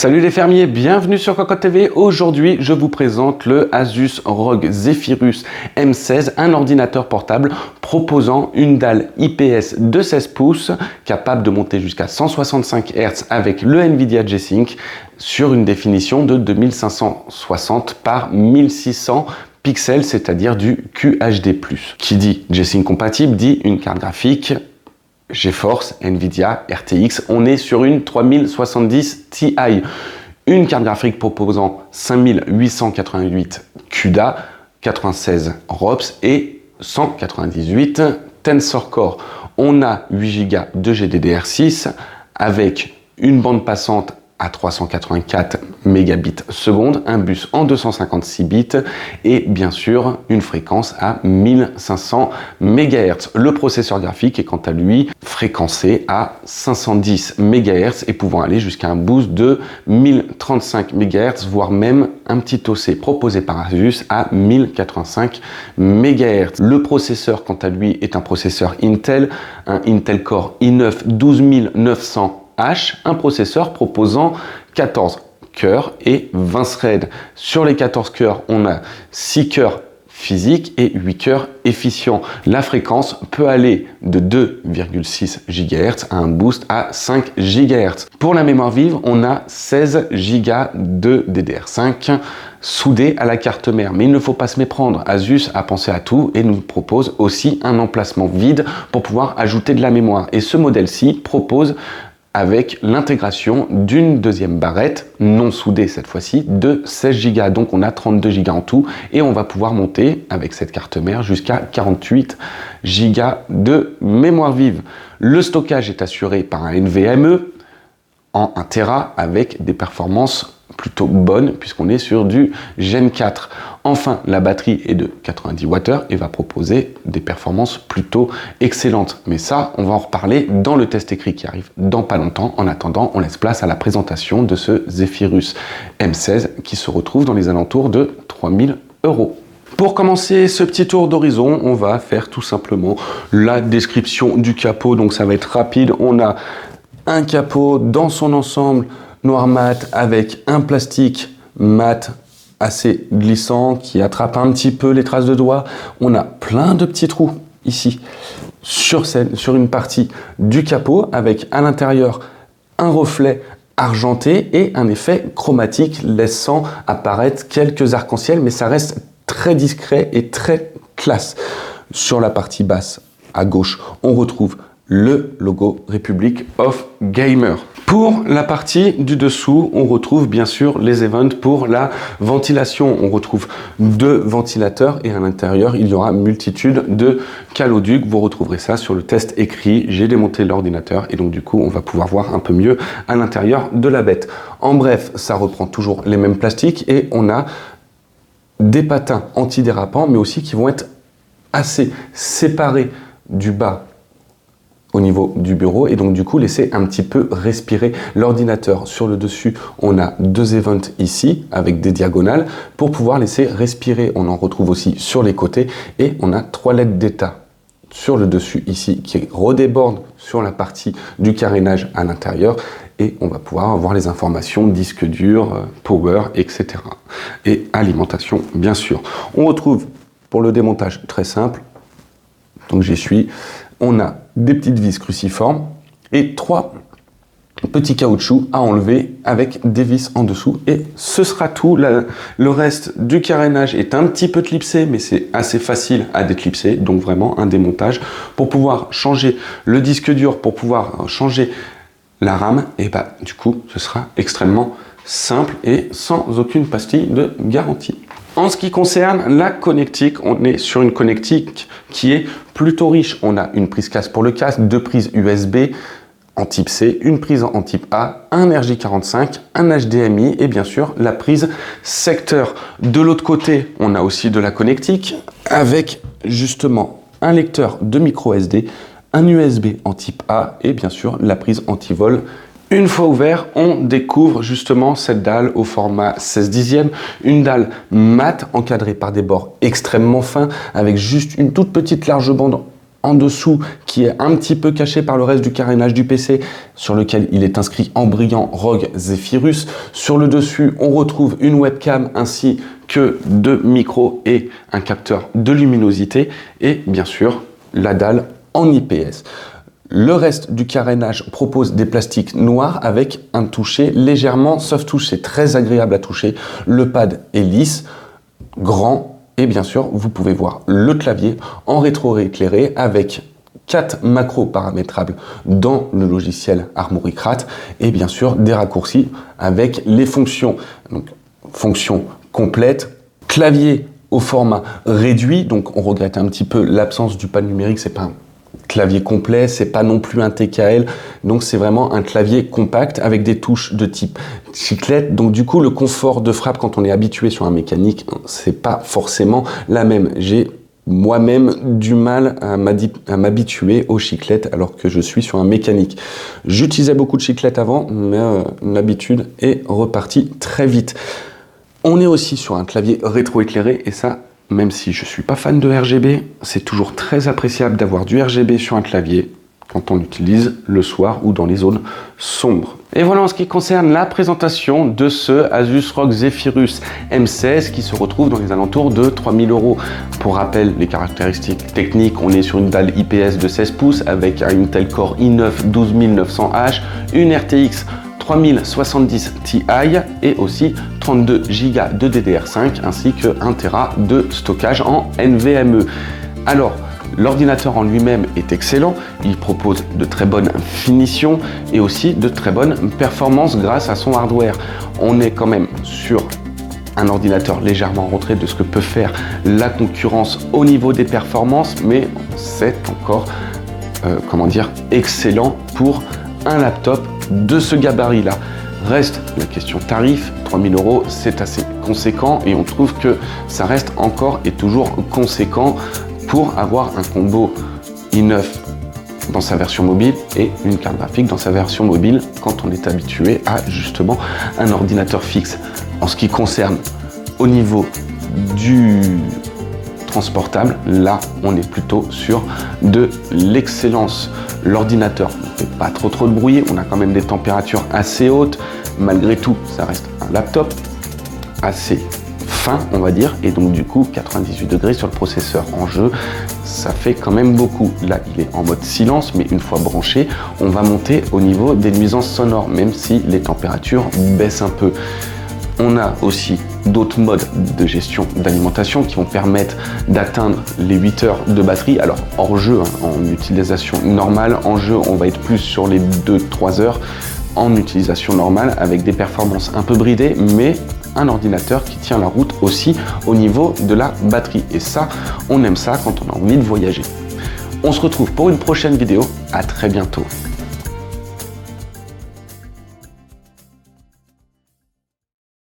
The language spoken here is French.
Salut les fermiers, bienvenue sur Cocotte TV. Aujourd'hui, je vous présente le Asus ROG Zephyrus M16, un ordinateur portable proposant une dalle IPS de 16 pouces, capable de monter jusqu'à 165 Hz avec le Nvidia G-Sync sur une définition de 2560 par 1600 pixels, c'est-à-dire du QHD+. Qui dit G-Sync compatible dit une carte graphique GeForce, Nvidia, RTX, on est sur une 3070 Ti, une carte graphique proposant 5888 CUDA, 96 ROPS et 198 Tensor Core. On a 8 Go de GDDR6 avec une bande passante à 384 mégabits seconde, un bus en 256 bits et bien sûr une fréquence à 1500 MHz. Le processeur graphique est quant à lui fréquencé à 510 MHz et pouvant aller jusqu'à un boost de 1035 MHz, voire même un petit OC proposé par Asus à 1085 MHz. Le processeur quant à lui est un processeur Intel, un Intel Core i9 12900H, un processeur proposant 14 cœurs et 20 threads. Sur les 14 cœurs, on a 6 cœurs physiques et 8 cœurs efficients. La fréquence peut aller de 2,6 GHz à un boost à 5 GHz. Pour la mémoire vive, on a 16 Go de DDR5 soudé à la carte mère. Mais il ne faut pas se méprendre, Asus a pensé à tout et nous propose aussi un emplacement vide pour pouvoir ajouter de la mémoire. Et ce modèle-ci propose avec l'intégration d'une deuxième barrette, non soudée cette fois-ci, de 16 Go. Donc on a 32 Go en tout et on va pouvoir monter avec cette carte mère jusqu'à 48 Go de mémoire vive. Le stockage est assuré par un NVMe en 1 Tera avec des performances plutôt bonnes puisqu'on est sur du Gen 4. Enfin, la batterie est de 90 Wh et va proposer des performances plutôt excellentes. Mais ça, on va en reparler dans le test écrit qui arrive dans pas longtemps. En attendant, on laisse place à la présentation de ce Zephyrus M16 qui se retrouve dans les alentours de 3000 €. Pour commencer ce petit tour d'horizon, on va faire tout simplement la description du capot. Donc ça va être rapide. On a un capot dans son ensemble noir mat avec un plastique mat assez glissant qui attrape un petit peu les traces de doigts. On a plein de petits trous ici sur une partie du capot avec à l'intérieur un reflet argenté et un effet chromatique laissant apparaître quelques arcs-en-ciel, mais ça reste très discret et très classe. Sur la partie basse à gauche, on retrouve le logo Republic of Gamer. Pour la partie du dessous, on retrouve bien sûr les events pour la ventilation. On retrouve 2 ventilateurs et à l'intérieur, il y aura multitude de caloducs. Vous retrouverez ça sur le test écrit. J'ai démonté l'ordinateur et donc du coup, on va pouvoir voir un peu mieux à l'intérieur de la bête. En bref, ça reprend toujours les mêmes plastiques et on a des patins antidérapants, mais aussi qui vont être assez séparés du bas au niveau du bureau et donc du coup laisser un petit peu respirer l'ordinateur. Sur le dessus, on a 2 events ici avec des diagonales pour pouvoir laisser respirer. On en retrouve aussi sur les côtés et on a 3 LED d'état sur le dessus ici qui redéborde sur la partie du carénage à l'intérieur et on va pouvoir avoir les informations disque dur, power, etc. et alimentation bien sûr. On retrouve pour le démontage très simple, donc j'y suis. On a des petites vis cruciformes et 3 petits caoutchoucs à enlever avec des vis en dessous. Et ce sera tout. Le reste du carénage est un petit peu clipsé, mais c'est assez facile à déclipser. Donc vraiment un démontage pour pouvoir changer le disque dur, pour pouvoir changer la RAM. Et bah du coup, ce sera extrêmement simple et sans aucune pastille de garantie. En ce qui concerne la connectique, on est sur une connectique qui est plutôt riche. On a une prise casque pour le casque, 2 prises USB en type C, une prise en type A, un RJ45, un HDMI et bien sûr la prise secteur. De l'autre côté, on a aussi de la connectique avec justement un lecteur de micro SD, un USB en type A et bien sûr la prise anti-vol. Une fois ouvert, on découvre justement cette dalle au format 16/10, une dalle mate encadrée par des bords extrêmement fins avec juste une toute petite large bande en dessous qui est un petit peu caché par le reste du carénage du PC sur lequel il est inscrit en brillant ROG Zephyrus. Sur le dessus, on retrouve une webcam ainsi que 2 micros et un capteur de luminosité et bien sûr la dalle en IPS. Le reste du carénage propose des plastiques noirs avec un toucher légèrement soft touch. C'est très agréable à toucher. Le pad est lisse, grand. Et bien sûr, vous pouvez voir le clavier en rétro-éclairé avec 4 macros paramétrables dans le logiciel Armoury Craft et bien sûr des raccourcis avec les fonctions. Donc, fonction complète, clavier au format réduit, donc on regrette un petit peu l'absence du pad numérique, c'est pas un clavier complet, c'est pas non plus un TKL, donc c'est vraiment un clavier compact avec des touches de type chiclette. Donc du coup, le confort de frappe quand on est habitué sur un mécanique, c'est pas forcément la même. J'ai moi-même du mal à m'habituer aux chiclettes alors que je suis sur un mécanique. J'utilisais beaucoup de chiclettes avant, mais l'habitude est repartie très vite. On est aussi sur un clavier rétro-éclairé et ça, même si je ne suis pas fan de RGB, c'est toujours très appréciable d'avoir du RGB sur un clavier quand on l'utilise le soir ou dans les zones sombres. Et voilà en ce qui concerne la présentation de ce Asus ROG Zephyrus M16 qui se retrouve dans les alentours de 3000 €. Pour rappel, les caractéristiques techniques, on est sur une dalle IPS de 16 pouces avec un Intel Core i9 12900H, une RTX 3070 Ti et aussi 32 Go de DDR5 ainsi que 1 Tera de stockage en NVMe. Alors, l'ordinateur en lui-même est excellent, il propose de très bonnes finitions et aussi de très bonnes performances grâce à son hardware. On est quand même sur un ordinateur légèrement en retrait de ce que peut faire la concurrence au niveau des performances, mais c'est encore excellent pour un laptop de ce gabarit-là. Reste la question tarif, 3000 €, c'est assez conséquent et on trouve que ça reste encore et toujours conséquent pour avoir un combo i9 dans sa version mobile et une carte graphique dans sa version mobile quand on est habitué à justement un ordinateur fixe. En ce qui concerne au niveau du transportable, là on est plutôt sur de l'excellence. L'ordinateur ne fait pas trop de bruit, on a quand même des températures assez hautes, malgré tout ça reste un laptop assez fin on va dire, et donc du coup 98 degrés sur le processeur en jeu, ça fait quand même beaucoup. Là il est en mode silence, mais une fois branché, on va monter au niveau des nuisances sonores, même si les températures baissent un peu. On a aussi d'autres modes de gestion d'alimentation qui vont permettre d'atteindre les 8 heures de batterie. Alors hors jeu, en utilisation normale, en jeu on va être plus sur les 2-3 heures en utilisation normale avec des performances un peu bridées, mais un ordinateur qui tient la route aussi au niveau de la batterie. Et ça, on aime ça quand on a envie de voyager. On se retrouve pour une prochaine vidéo. À très bientôt.